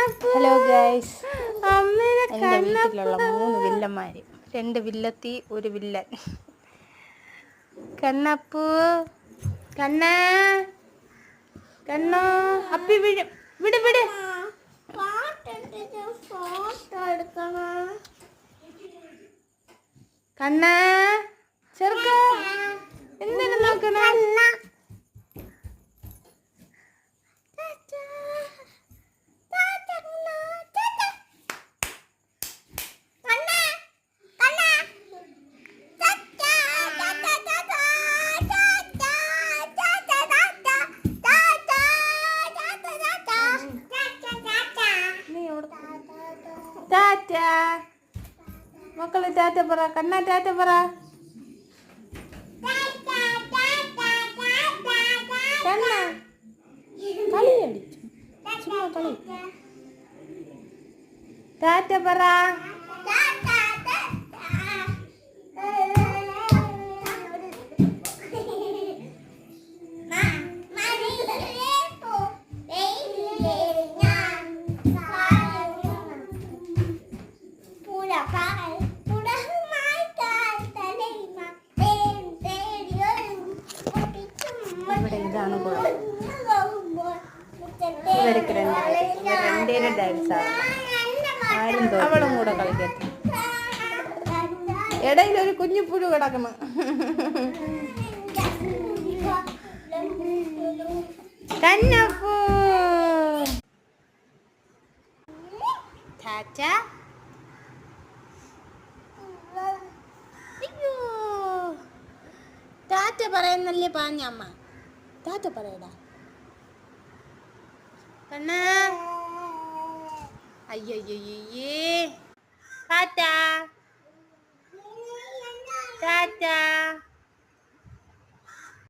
Hello guys, എൻ്റെ വീട്ടിലുള്ള 3 വില്ലന്മാർ, 2 വില്ലത്തി 1 villain. കണ്ണപ്പൂ, കണ്ണ കണ്ണോ, അപ്പി വിടും, വിട് വിട്. കണ്ണ ചെറുക്ക, എന്തിനു നോക്കണ? ടാറ്റ മക്കളെ, ടാറ്റ പറ. കണ്ണ ടാറ്റ പറ. കണ്ണ കളി അടിച്ചു, ചുമ്മാ കളി. ടാറ്റ പറ. ഇവിടെ ഇതാണ് കുളം. ഇവർക്ക് രണ്ടേരും ഡാൻസാണ്. അവളും കൂടെ കളിക്കട്ടെ. ഇടയിൽ ഒരു കുഞ്ഞു പുഴു കിടക്കണം. കണ്ണപ്പൂ ടാറ്റ. ടാറ്റ പറയുന്നല്ലേ പാഞ്ഞമ്മ. ടാറ്റ പറയടാ കണ്ണ. അയ്യയ്യേ, ടാറ്റ ടാറ്റ.